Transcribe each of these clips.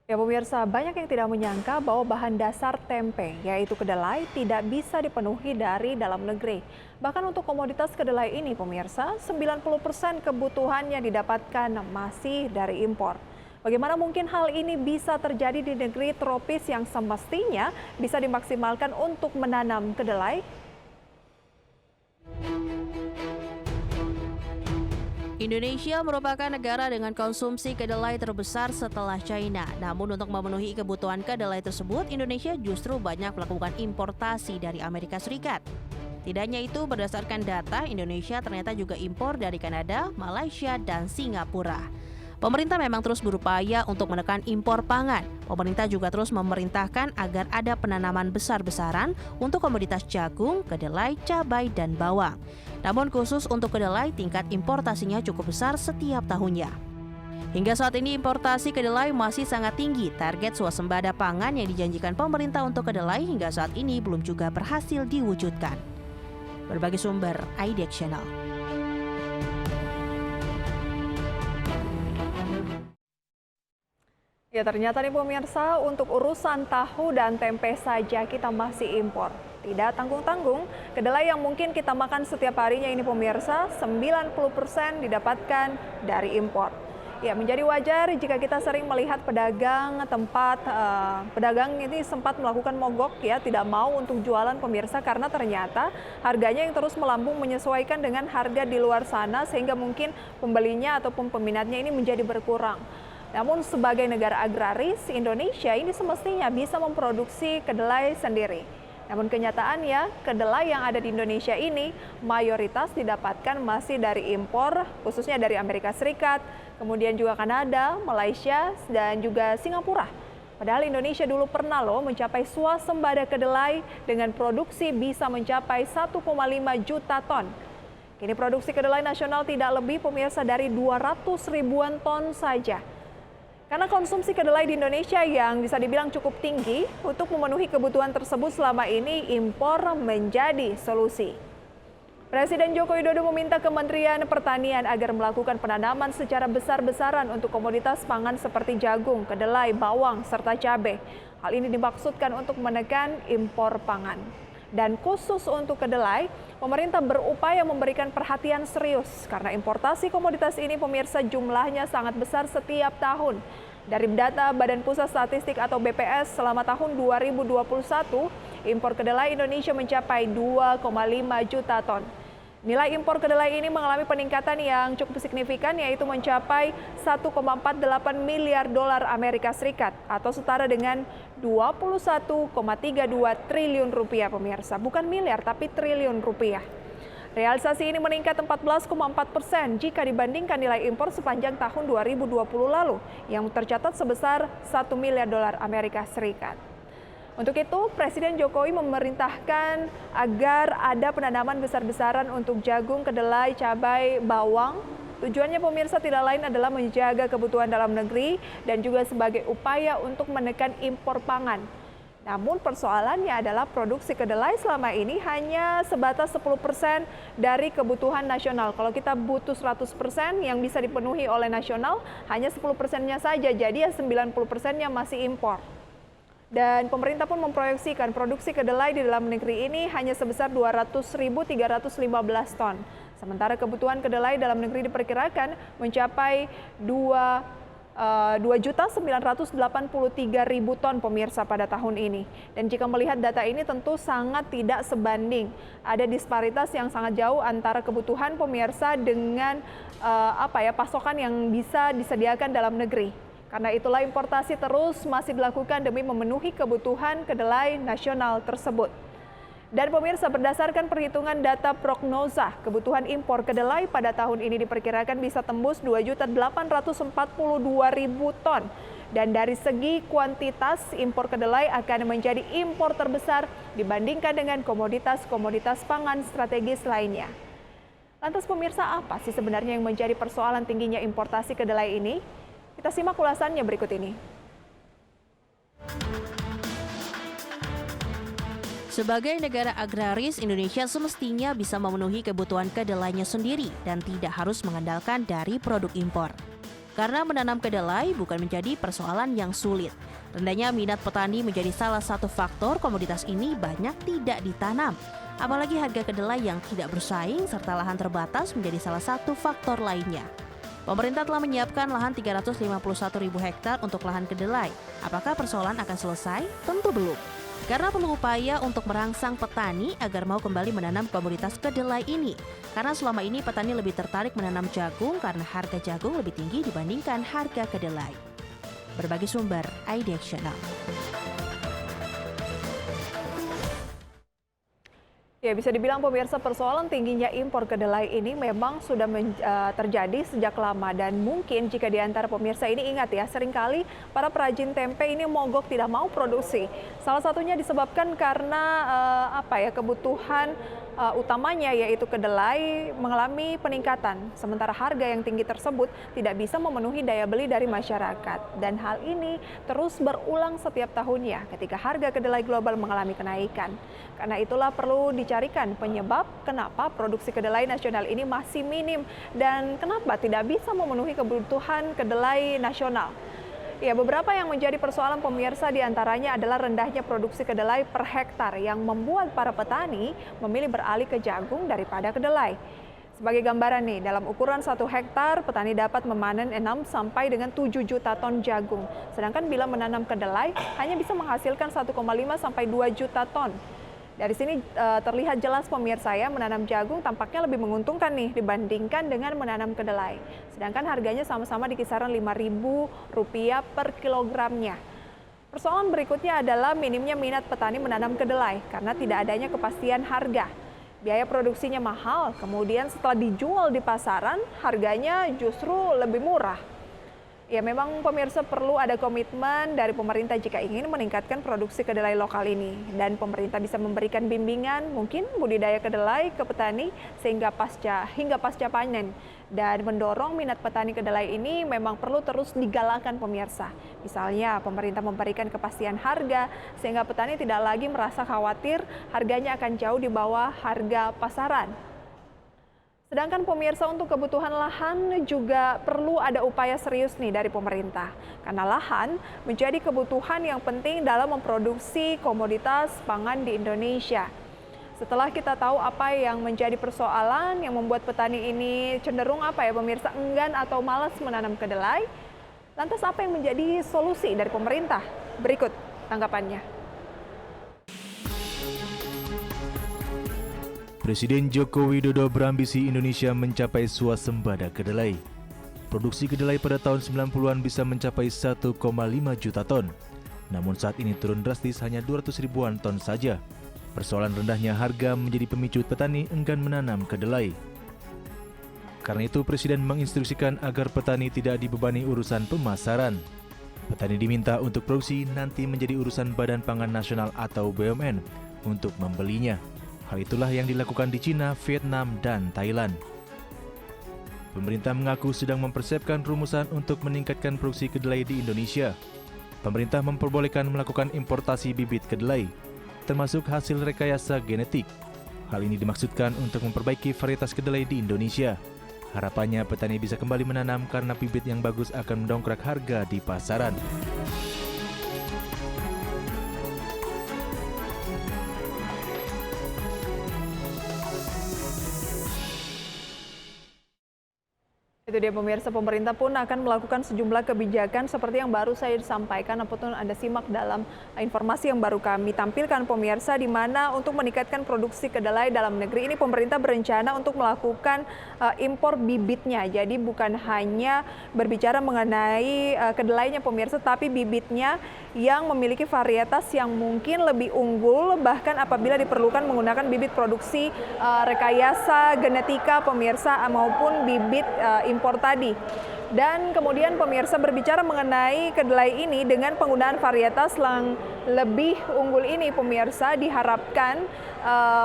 Ya pemirsa, banyak yang tidak menyangka bahwa bahan dasar tempe, yaitu kedelai, tidak bisa dipenuhi dari dalam negeri. Bahkan untuk komoditas kedelai ini pemirsa, 90% kebutuhannya didapatkan masih dari impor. Bagaimana mungkin hal ini bisa terjadi di negeri tropis yang semestinya bisa dimaksimalkan untuk menanam kedelai? Indonesia merupakan negara dengan konsumsi kedelai terbesar setelah China. Namun untuk memenuhi kebutuhan kedelai tersebut, Indonesia justru banyak melakukan importasi dari Amerika Serikat. Tidak hanya itu, berdasarkan data, Indonesia ternyata juga impor dari Kanada, Malaysia, dan Singapura. Pemerintah memang terus berupaya untuk menekan impor pangan. Pemerintah juga terus memerintahkan agar ada penanaman besar-besaran untuk komoditas jagung, kedelai, cabai, dan bawang. Namun khusus untuk kedelai, tingkat importasinya cukup besar setiap tahunnya. Hingga saat ini importasi kedelai masih sangat tinggi. Target swasembada pangan yang dijanjikan pemerintah untuk kedelai hingga saat ini belum juga berhasil diwujudkan. Berbagai sumber, IDX Channel. Ya ternyata nih pemirsa, untuk urusan tahu dan tempe saja kita masih impor. Tidak tanggung-tanggung, kedelai yang mungkin kita makan setiap harinya ini pemirsa, 90% didapatkan dari impor. Ya, menjadi wajar jika kita sering melihat pedagang ini sempat melakukan mogok ya, tidak mau untuk jualan pemirsa karena ternyata harganya yang terus melambung menyesuaikan dengan harga di luar sana sehingga mungkin pembelinya ataupun peminatnya ini menjadi berkurang. Namun sebagai negara agraris, Indonesia ini semestinya bisa memproduksi kedelai sendiri. Namun kenyataannya, kedelai yang ada di Indonesia ini mayoritas didapatkan masih dari impor, khususnya dari Amerika Serikat, kemudian juga Kanada, Malaysia, dan juga Singapura. Padahal Indonesia dulu pernah mencapai swasembada kedelai dengan produksi bisa mencapai 1,5 juta ton. Kini produksi kedelai nasional tidak lebih pemirsa dari 200 ribuan ton saja. Karena konsumsi kedelai di Indonesia yang bisa dibilang cukup tinggi, untuk memenuhi kebutuhan tersebut selama ini impor menjadi solusi. Presiden Joko Widodo meminta Kementerian Pertanian agar melakukan penanaman secara besar-besaran untuk komoditas pangan seperti jagung, kedelai, bawang, serta cabai. Hal ini dimaksudkan untuk menekan impor pangan. Dan khusus untuk kedelai, pemerintah berupaya memberikan perhatian serius karena importasi komoditas ini pemirsa jumlahnya sangat besar setiap tahun. Dari data Badan Pusat Statistik atau BPS selama tahun 2021, impor kedelai Indonesia mencapai 2,5 juta ton. Nilai impor kedelai ini mengalami peningkatan yang cukup signifikan yaitu mencapai 1,48 miliar dolar Amerika Serikat atau setara dengan 21,32 triliun rupiah pemirsa. Bukan miliar tapi triliun rupiah. Realisasi ini meningkat 14,4% jika dibandingkan nilai impor sepanjang tahun 2020 lalu yang tercatat sebesar 1 miliar dolar Amerika Serikat. Untuk itu, Presiden Jokowi memerintahkan agar ada penanaman besar-besaran untuk jagung, kedelai, cabai, bawang. Tujuannya pemirsa tidak lain adalah menjaga kebutuhan dalam negeri dan juga sebagai upaya untuk menekan impor pangan. Namun persoalannya adalah produksi kedelai selama ini hanya sebatas 10% dari kebutuhan nasional. Kalau kita butuh 100% yang bisa dipenuhi oleh nasional, hanya 10%-nya saja, jadi ya 90%-nya masih impor. Dan pemerintah pun memproyeksikan produksi kedelai di dalam negeri ini hanya sebesar 200.315 ton. Sementara kebutuhan kedelai dalam negeri diperkirakan mencapai 2.983.000 ton pemirsa pada tahun ini. Dan jika melihat data ini tentu sangat tidak sebanding. Ada disparitas yang sangat jauh antara kebutuhan pemirsa dengan pasokan yang bisa disediakan dalam negeri. Karena itulah importasi terus masih dilakukan demi memenuhi kebutuhan kedelai nasional tersebut. Dan pemirsa, berdasarkan perhitungan data prognosa, kebutuhan impor kedelai pada tahun ini diperkirakan bisa tembus 2.842.000 ton. Dan dari segi kuantitas, impor kedelai akan menjadi impor terbesar dibandingkan dengan komoditas-komoditas pangan strategis lainnya. Lantas pemirsa, apa sih sebenarnya yang menjadi persoalan tingginya importasi kedelai ini? Kita simak ulasannya berikut ini. Sebagai negara agraris, Indonesia semestinya bisa memenuhi kebutuhan kedelainya sendiri dan tidak harus mengandalkan dari produk impor. Karena menanam kedelai bukan menjadi persoalan yang sulit. Rendahnya minat petani menjadi salah satu faktor komoditas ini banyak tidak ditanam. Apalagi harga kedelai yang tidak bersaing serta lahan terbatas menjadi salah satu faktor lainnya. Pemerintah telah menyiapkan lahan 351.000 hektar untuk lahan kedelai. Apakah persoalan akan selesai? Tentu belum. Karena perlu upaya untuk merangsang petani agar mau kembali menanam komoditas kedelai ini. Karena selama ini petani lebih tertarik menanam jagung karena harga jagung lebih tinggi dibandingkan harga kedelai. Berbagi sumber, IDX Channel. Ya, bisa dibilang pemirsa, persoalan tingginya impor kedelai ini memang sudah terjadi sejak lama, dan mungkin jika di antara pemirsa ini ingat ya, seringkali para perajin tempe ini mogok tidak mau produksi. Salah satunya disebabkan karena kebutuhan utamanya yaitu kedelai mengalami peningkatan, sementara harga yang tinggi tersebut tidak bisa memenuhi daya beli dari masyarakat. Dan hal ini terus berulang setiap tahunnya ketika harga kedelai global mengalami kenaikan. Karena itulah perlu dicarikan penyebab kenapa produksi kedelai nasional ini masih minim dan kenapa tidak bisa memenuhi kebutuhan kedelai nasional. Ya, beberapa yang menjadi persoalan pemirsa diantaranya adalah rendahnya produksi kedelai per hektar yang membuat para petani memilih beralih ke jagung daripada kedelai. Sebagai gambaran nih, dalam ukuran 1 hektar, petani dapat memanen 6 sampai dengan 7 juta ton jagung. Sedangkan bila menanam kedelai, hanya bisa menghasilkan 1,5 sampai 2 juta ton. Dari sini terlihat jelas pemirsa ya, menanam jagung tampaknya lebih menguntungkan nih dibandingkan dengan menanam kedelai. Sedangkan harganya sama-sama di kisaran Rp5.000 per kilogramnya. Persoalan berikutnya adalah minimnya minat petani menanam kedelai karena tidak adanya kepastian harga. Biaya produksinya mahal, kemudian setelah dijual di pasaran, harganya justru lebih murah. Ya, memang pemirsa perlu ada komitmen dari pemerintah jika ingin meningkatkan produksi kedelai lokal ini. Dan pemerintah bisa memberikan bimbingan, mungkin budidaya kedelai ke petani hingga pasca panen. Dan mendorong minat petani kedelai ini memang perlu terus digalakkan pemirsa. Misalnya pemerintah memberikan kepastian harga sehingga petani tidak lagi merasa khawatir harganya akan jauh di bawah harga pasaran. Sedangkan pemirsa, untuk kebutuhan lahan juga perlu ada upaya serius nih dari pemerintah. Karena lahan menjadi kebutuhan yang penting dalam memproduksi komoditas pangan di Indonesia. Setelah kita tahu apa yang menjadi persoalan yang membuat petani ini cenderung pemirsa, enggan atau malas menanam kedelai, lantas apa yang menjadi solusi dari pemerintah? Berikut tanggapannya. Presiden Joko Widodo berambisi Indonesia mencapai swasembada kedelai. Produksi kedelai pada tahun 90-an bisa mencapai 1,5 juta ton. Namun saat ini turun drastis hanya 200 ribuan ton saja. Persoalan rendahnya harga menjadi pemicu petani enggan menanam kedelai. Karena itu Presiden menginstruksikan agar petani tidak dibebani urusan pemasaran. Petani diminta untuk produksi nanti menjadi urusan Badan Pangan Nasional atau BUMN untuk membelinya. Hal itulah yang dilakukan di Cina, Vietnam, dan Thailand. Pemerintah mengaku sedang mempersiapkan rumusan untuk meningkatkan produksi kedelai di Indonesia. Pemerintah memperbolehkan melakukan importasi bibit kedelai, termasuk hasil rekayasa genetik. Hal ini dimaksudkan untuk memperbaiki varietas kedelai di Indonesia. Harapannya petani bisa kembali menanam karena bibit yang bagus akan mendongkrak harga di pasaran. Itu dia pemirsa, pemerintah pun akan melakukan sejumlah kebijakan seperti yang baru saya disampaikan ataupun Anda simak dalam informasi yang baru kami tampilkan pemirsa, di mana untuk meningkatkan produksi kedelai dalam negeri ini pemerintah berencana untuk melakukan impor bibitnya. Jadi bukan hanya berbicara mengenai kedelainya pemirsa, tapi bibitnya yang memiliki varietas yang mungkin lebih unggul, bahkan apabila diperlukan menggunakan bibit produksi rekayasa genetika pemirsa maupun bibit impor tadi. Dan kemudian pemirsa, berbicara mengenai kedelai ini dengan penggunaan varietas yang lebih unggul ini pemirsa diharapkan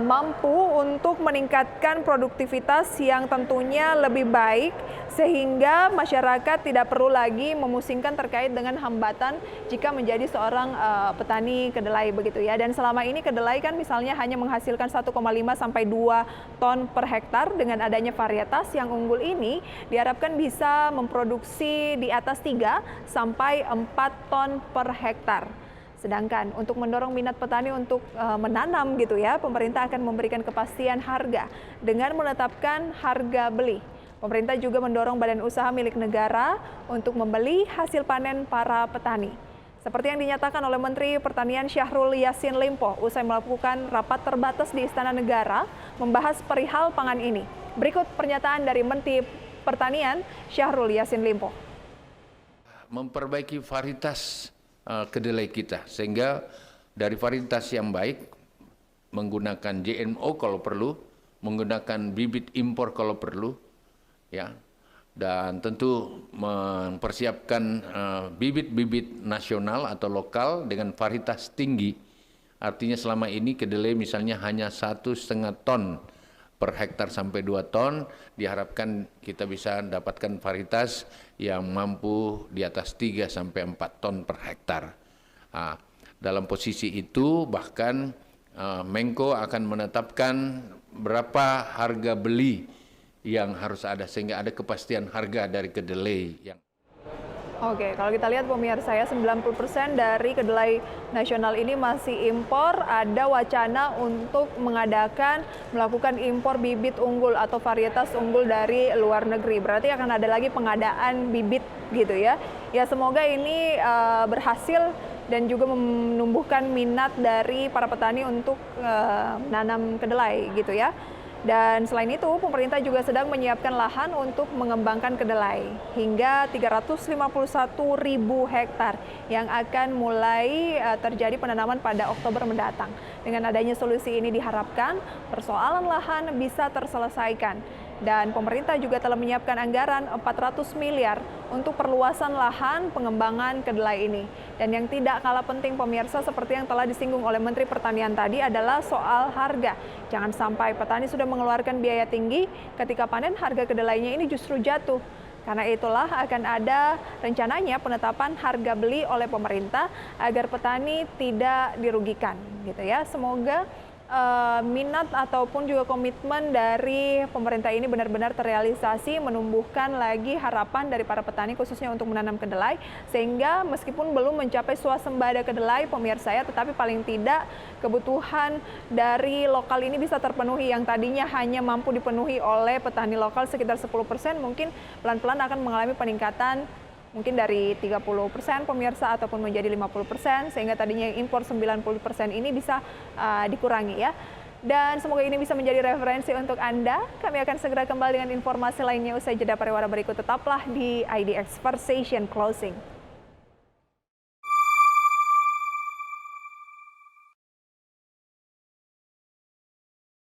mampu untuk meningkatkan produktivitas yang tentunya lebih baik sehingga masyarakat tidak perlu lagi memusingkan terkait dengan hambatan jika menjadi seorang petani kedelai begitu ya. Dan selama ini kedelai kan misalnya hanya menghasilkan 1,5 sampai 2 ton per hektar. Dengan adanya varietas yang unggul ini diharapkan bisa memproduksi di atas 3 sampai 4 ton per hektar. Sedangkan untuk mendorong minat petani untuk menanam gitu ya, pemerintah akan memberikan kepastian harga dengan menetapkan harga beli. Pemerintah juga mendorong badan usaha milik negara untuk membeli hasil panen para petani. Seperti yang dinyatakan oleh Menteri Pertanian Syahrul Yassin Limpo usai melakukan rapat terbatas di Istana Negara membahas perihal pangan ini. Berikut pernyataan dari Menteri Pertanian Syahrul Yassin Limpo. Memperbaiki varietas kedelai kita sehingga dari varietas yang baik menggunakan GMO kalau perlu, menggunakan bibit impor kalau perlu, ya, dan tentu mempersiapkan bibit-bibit nasional atau lokal dengan varietas tinggi. Artinya selama ini kedelai misalnya hanya 1,5 ton per hektar sampai 2 ton, diharapkan kita bisa dapatkan varietas yang mampu di atas 3 sampai 4 ton per hektar. Dalam posisi itu bahkan Menko akan menetapkan berapa harga beli yang harus ada sehingga ada kepastian harga dari kedelai yang Oke, kalau kita lihat pemirsa ya, 90% dari kedelai nasional ini masih impor. Ada wacana untuk melakukan impor bibit unggul atau varietas unggul dari luar negeri. Berarti akan ada lagi pengadaan bibit gitu ya. Ya semoga ini berhasil dan juga menumbuhkan minat dari para petani untuk menanam kedelai gitu ya. Dan selain itu, pemerintah juga sedang menyiapkan lahan untuk mengembangkan kedelai hingga 351.000 hektar yang akan mulai terjadi penanaman pada Oktober mendatang. Dengan adanya solusi ini diharapkan persoalan lahan bisa terselesaikan. Dan pemerintah juga telah menyiapkan anggaran 400 miliar untuk perluasan lahan pengembangan kedelai ini. Dan yang tidak kalah penting pemirsa seperti yang telah disinggung oleh Menteri Pertanian tadi adalah soal harga. Jangan sampai petani sudah mengeluarkan biaya tinggi, ketika panen harga kedelainya ini justru jatuh. Karena itulah akan ada rencananya penetapan harga beli oleh pemerintah agar petani tidak dirugikan gitu ya. Semoga minat ataupun juga komitmen dari pemerintah ini benar-benar terrealisasi, menumbuhkan lagi harapan dari para petani khususnya untuk menanam kedelai, sehingga meskipun belum mencapai swasembada kedelai pemirsa ya, tetapi paling tidak kebutuhan dari lokal ini bisa terpenuhi yang tadinya hanya mampu dipenuhi oleh petani lokal sekitar 10%, mungkin pelan-pelan akan mengalami peningkatan mungkin dari 30% pemirsa ataupun menjadi 50%, sehingga tadinya yang impor 90% ini bisa dikurangi ya. Dan semoga ini bisa menjadi referensi untuk Anda. Kami akan segera kembali dengan informasi lainnya usai jeda pariwara berikut. Tetaplah di IDX Conversation Closing.